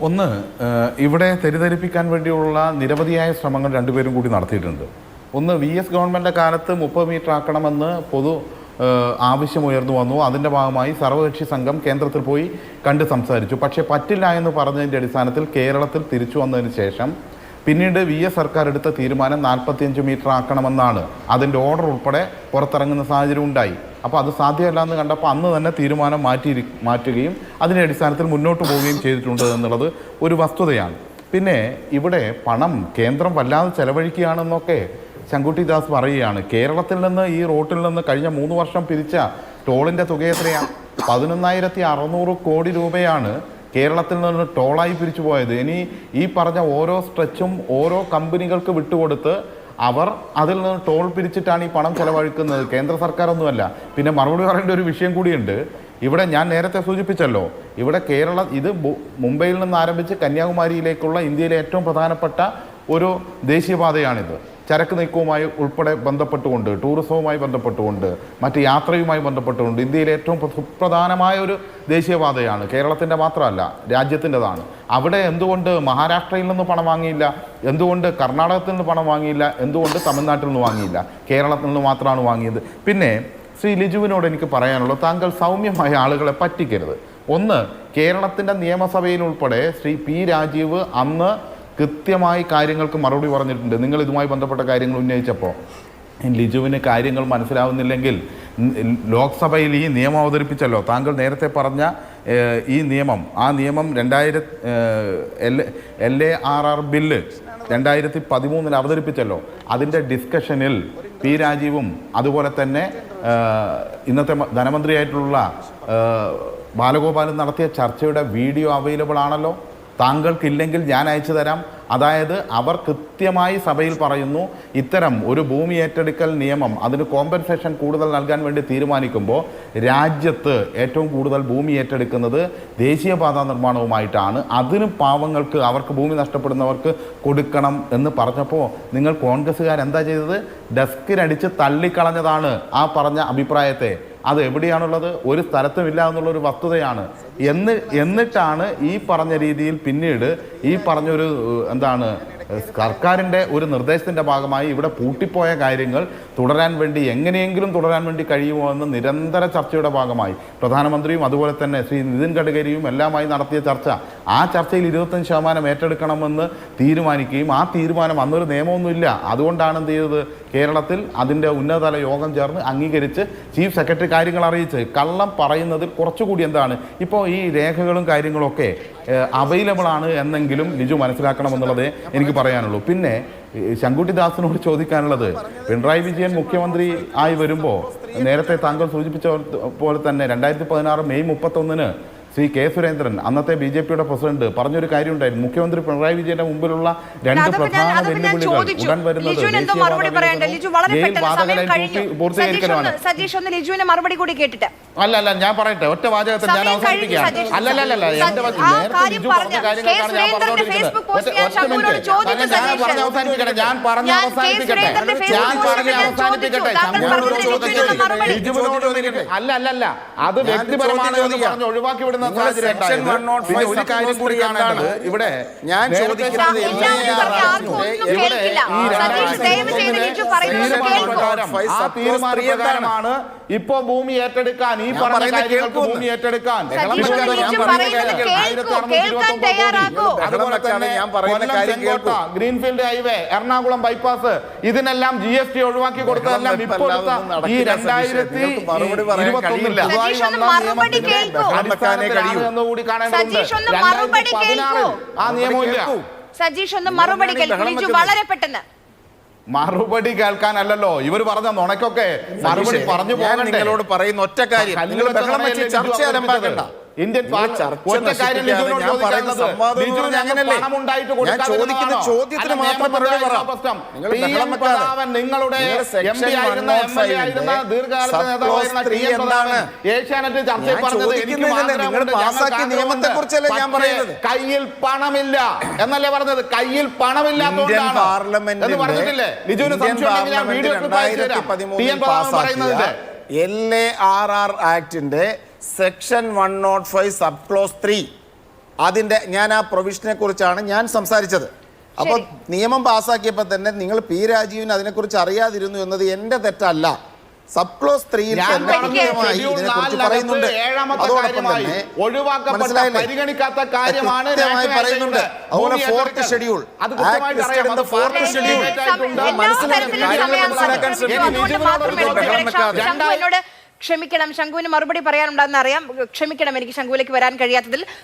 ഒന്ന്, ഇവിടെ തെറ്റിദ്ധരിപ്പിക്കാൻ വേണ്ടിയുള്ള നിരവധിയായ ശ്രമങ്ങൾ രണ്ടുപേരും കൂടി നടത്തിയിട്ടുണ്ട്. ഒന്ന്, VS ഗവൺമെൻറ് കാലത്ത് 30 മീറ്റർ ആക്കണമെന്ന് ആവശ്യമുയർന്നു വന്നു. അതിൻ്റെ ഭാഗമായി സർവകക്ഷി സംഘം കേന്ദ്രത്തിൽ പോയി കണ്ട് സംസാരിച്ചു. പക്ഷേ പറ്റില്ല എന്ന് പറഞ്ഞതിൻ്റെ അടിസ്ഥാനത്തിൽ കേരളത്തിൽ തിരിച്ചു വന്നതിന് ശേഷം പിന്നീട് VS സർക്കാർ എടുത്ത തീരുമാനം 45 മീറ്റർ ആക്കണമെന്നാണ്. അതിൻ്റെ ഓർഡർ ഉൾപ്പെടെ പുറത്തിറങ്ങുന്ന സാഹചര്യം ഉണ്ടായി. അപ്പോൾ അത് സാധ്യമല്ല എന്ന് കണ്ടപ്പോൾ അന്ന് തന്നെ തീരുമാനം മാറ്റുകയും അതിൻ്റെ അടിസ്ഥാനത്തിൽ മുന്നോട്ട് പോവുകയും ചെയ്തിട്ടുണ്ട് എന്നുള്ളത് ഒരു വസ്തുതയാണ്. പിന്നെ ഇവിടെ പണം കേന്ദ്രം വല്ലാതെ ചെലവഴിക്കുകയാണെന്നൊക്കെ ശങ്കുട്ടി ദാസ് പറയുകയാണ്. കേരളത്തിൽ നിന്ന് ഈ റോട്ടിൽ നിന്ന് കഴിഞ്ഞ 3 വർഷം പിരിച്ച ടോളിൻ്റെ തുക എത്രയാണ്? 11,600 കോടി രൂപയാണ് കേരളത്തിൽ നിന്ന് ടോളായി പിരിച്ചു പോയത്. ഇനി ഈ പറഞ്ഞ ഓരോ സ്ട്രെച്ചും ഓരോ കമ്പനികൾക്ക് വിട്ടുകൊടുത്ത് അവർ അതിൽ നിന്ന് ടോൾ പിരിച്ചിട്ടാണ് ഈ പണം ചെലവഴിക്കുന്നത്. കേന്ദ്ര സർക്കാരൊന്നുമല്ല. പിന്നെ മറുപടി പറയേണ്ട ഒരു വിഷയം കൂടിയുണ്ട്. ഇവിടെ ഞാൻ നേരത്തെ സൂചിപ്പിച്ചല്ലോ, ഇവിടെ ഇത് മുംബൈയിൽ നിന്ന് ആരംഭിച്ച് കന്യാകുമാരിയിലേക്കുള്ള ഇന്ത്യയിലെ ഏറ്റവും പ്രധാനപ്പെട്ട ഒരു ദേശീയപാതയാണിത്. ചരക്ക് നീക്കവുമായി ഉൾപ്പെടെ ബന്ധപ്പെട്ടുകൊണ്ട്, ടൂറിസവുമായി ബന്ധപ്പെട്ടുകൊണ്ട്, മറ്റ് യാത്രയുമായി ബന്ധപ്പെട്ടുകൊണ്ട് ഇന്ത്യയിലെ ഏറ്റവും സുപ്രധാനമായ ഒരു ദേശീയപാതയാണ്. കേരളത്തിൻ്റെ മാത്രമല്ല, രാജ്യത്തിൻ്റെതാണ്. അവിടെ എന്തുകൊണ്ട് മഹാരാഷ്ട്രയിൽ നിന്ന് പണം വാങ്ങിയില്ല? എന്തുകൊണ്ട് കർണാടകത്തിൽ നിന്ന് പണം വാങ്ങിയില്ല? എന്തുകൊണ്ട് തമിഴ്നാട്ടിൽ നിന്ന് വാങ്ങിയില്ല? കേരളത്തിൽ നിന്ന് മാത്രമാണ് വാങ്ങിയത്. പിന്നെ ശ്രീ ലിജുവിനോട് എനിക്ക് പറയാനുള്ളത്, താങ്കൾ സൗമ്യമായ ആളുകളെ പറ്റിക്കരുത്. ഒന്ന്, കേരളത്തിൻ്റെ നിയമസഭയിൽ ഉൾപ്പെടെ ശ്രീ P രാജീവ് അന്ന് കൃത്യമായി കാര്യങ്ങൾക്ക് മറുപടി പറഞ്ഞിട്ടുണ്ട്. നിങ്ങൾ ഇതുമായി ബന്ധപ്പെട്ട കാര്യങ്ങൾ ഉന്നയിച്ചപ്പോൾ ലിജുവിന് കാര്യങ്ങൾ മനസ്സിലാവുന്നില്ലെങ്കിൽ ലോക്സഭയിൽ ഈ നിയമം അവതരിപ്പിച്ചല്ലോ, താങ്കൾ നേരത്തെ പറഞ്ഞ ഈ നിയമം, ആ നിയമം LARR ബില്ല് 2013 അവതരിപ്പിച്ചല്ലോ. അതിൻ്റെ ഡിസ്കഷനിൽ P രാജീവും അതുപോലെ തന്നെ ഇന്നത്തെ ധനമന്ത്രിയായിട്ടുള്ള ബാലഗോപാലും നടത്തിയ ചർച്ചയുടെ വീഡിയോ അവൈലബിൾ ആണല്ലോ. താങ്കൾക്കില്ലെങ്കിൽ ഞാൻ അയച്ചു തരാം. അതായത് അവർ കൃത്യമായി സഭയിൽ പറയുന്നു, ഇത്തരം ഒരു ഭൂമി ഏറ്റെടുക്കൽ നിയമം, അതിന് കോമ്പൻസേഷൻ കൂടുതൽ നൽകാൻ വേണ്ടി തീരുമാനിക്കുമ്പോൾ രാജ്യത്ത് ഏറ്റവും കൂടുതൽ ഭൂമി ഏറ്റെടുക്കുന്നത് ദേശീയപാത നിർമ്മാണവുമായിട്ടാണ്. അതിന് പാവങ്ങൾക്ക്, അവർക്ക് ഭൂമി നഷ്ടപ്പെടുന്നവർക്ക് കൊടുക്കണം എന്ന് പറഞ്ഞപ്പോൾ നിങ്ങൾ കോൺഗ്രസ്സുകാരെന്താ ചെയ്തത്? ഡെസ്കിനടിച്ച് തള്ളിക്കളഞ്ഞതാണ് ആ പറഞ്ഞ അഭിപ്രായത്തെ. അത് എവിടെയാണുള്ളത്? ഒരു സ്ഥലത്തുമില്ല എന്നുള്ളൊരു വസ്തുതയാണ്. എന്നിട്ടാണ് ഈ പറഞ്ഞ രീതിയിൽ പിന്നീട് ഈ പറഞ്ഞൊരു സർക്കാരിൻ്റെ ഒരു നിർദ്ദേശത്തിൻ്റെ ഭാഗമായി ഇവിടെ പൂട്ടിപ്പോയ കാര്യങ്ങൾ എങ്ങനെയെങ്കിലും തുടരാൻ വേണ്ടി കഴിയുമോ എന്ന് നിരന്തര ചർച്ചയുടെ ഭാഗമായി പ്രധാനമന്ത്രിയും അതുപോലെ തന്നെ ശ്രീ നിതിൻ ഗഡ്കരിയും എല്ലാമായി നടത്തിയ ചർച്ച, ആ ചർച്ചയിൽ 25% ഏറ്റെടുക്കണമെന്ന് തീരുമാനിക്കുകയും ആ തീരുമാനം അന്നൊരു നിയമമൊന്നുമില്ല. അതുകൊണ്ടാണ് എന്ത് ചെയ്തത്? കേരളത്തിൽ അതിൻ്റെ ഉന്നതതല യോഗം ചേർന്ന് അംഗീകരിച്ച് ചീഫ് സെക്രട്ടറി കാര്യങ്ങൾ അറിയിച്ച്. കള്ളം പറയുന്നതിൽ കുറച്ചുകൂടി ഇപ്പോൾ ഈ രേഖകളും കാര്യങ്ങളൊക്കെ അവൈലബിൾ ആണ് എന്നെങ്കിലും ലിജു മനസ്സിലാക്കണമെന്നുള്ളതേ എനിക്ക് പറയാനുള്ളൂ. പിന്നെ ശങ്കുട്ടി ദാസിനോട് ചോദിക്കാനുള്ളത്, പിണറായി വിജയൻ മുഖ്യമന്ത്രി ആയി വരുമ്പോൾ നേരത്തെ താങ്കൾ സൂചിപ്പിച്ച പോലെ തന്നെ 2016 മെയ് 31 ശ്രീ K സുരേന്ദ്രൻ, അന്നത്തെ BJPയുടെ പ്രസിഡന്റ്, പറഞ്ഞൊരു കാര്യം ഉണ്ടായിരുന്നു. മുഖ്യമന്ത്രി പിണറായി വിജയന്റെ മുമ്പിലുള്ള 2 പ്രധാന വെല്ലുവിളികൾ ഉടൻ വരുന്നത് പൂർത്തീകരിക്കലാണ്. അല്ല, ഞാൻ പറയട്ടെ, ഒറ്റ വാചകത്തിൽ ഞാൻ അവസാനിപ്പിക്കുകയാണ്. അല്ലല്ല, എന്റെ ലിജു പറഞ്ഞ കാര്യങ്ങൾക്കാണ് ഞാൻ പറഞ്ഞുകൊണ്ടിരിക്കുന്നത്. ഞാൻ പറഞ്ഞ് അവസാനിപ്പിക്കട്ടെ. ലിജുവിനോട് അല്ല, അത് വ്യക്തിപരമാണ് എന്ന് പറഞ്ഞ് ഒഴിവാക്കി വിടുന്ന ഒരു കാര്യം കൂടി കാണേണ്ടത്, ഇവിടെ ഞാൻ ചോദിക്കുന്നത് തീരുമാനപ്രകാരമാണ് ഇപ്പോ ഭൂമി ഏറ്റെടുക്കാൻ, ഈ പറഞ്ഞ കാര്യങ്ങൾക്ക് ഭൂമി ഏറ്റെടുക്കാൻ ഗ്രീൻഫീൽഡ് ഹൈവേ, എറണാകുളം ബൈപ്പാസ്, ഇതിനെല്ലാം GST ഒഴിവാക്കി കൊടുത്തതെല്ലാം ഇപ്പോൾ ഈ 2021 എന്നുകൂടി കാണേണ്ടതുണ്ട്. 2016 ആ നിയമമില്ല. മറുപടി കേൾക്കാനല്ലോ ഇവർ പറഞ്ഞ നുണക്കൊക്കെ മറുപടി പറഞ്ഞു പോകാൻ നിങ്ങളോട് പറയുന്ന ഒറ്റ കാര്യം, ചർച്ച ആരംഭിക്കണ്ട. ഇന്ത്യൻ നിങ്ങളുടെ ഏഷ്യാനെറ്റ് ചർച്ചയിൽ പറഞ്ഞത് കയ്യിൽ പണമില്ല എന്നല്ലേ പറഞ്ഞത്? കയ്യിൽ പണമില്ലാത്തതുകൊണ്ടാണ് എന്ന് പറഞ്ഞിട്ടില്ലേ? ലിജുവിന് സംശയം ഞാൻ വീഡിയോ പറയുന്നത് LARR ആക്ടിന്റെ സെക്ഷൻ 105 സബ് ക്ലോസ് 3 ഞാൻ ആ പ്രൊവിഷനെ കുറിച്ചാണ് ഞാൻ സംസാരിച്ചത്. അപ്പോൾ നിയമം പാസ്സാക്കിയപ്പോൾ തന്നെ നിങ്ങൾ പി രാജീവിന് അതിനെക്കുറിച്ച് അറിയാതിരുന്നു എന്നത് എൻ്റെ തെറ്റല്ല. സബ് ക്ലോസ് 3 ഇതിനെക്കുറിച്ച് പറയുന്നുണ്ട്. അതോടൊപ്പം തന്നെ പരിഗണിക്കാത്ത കാര്യമാണ് പറയുന്നുണ്ട്. അതുപോലെ ഫോർത്ത് ഷെഡ്യൂൾ ക്ഷമിക്കണം, ശംഖുവിന് മറുപടി പറയാനുണ്ടെന്ന് അറിയാം. ക്ഷമിക്കണം, എനിക്ക് ശംഖുവിലേക്ക് വരാൻ കഴിയാത്തതിൽ.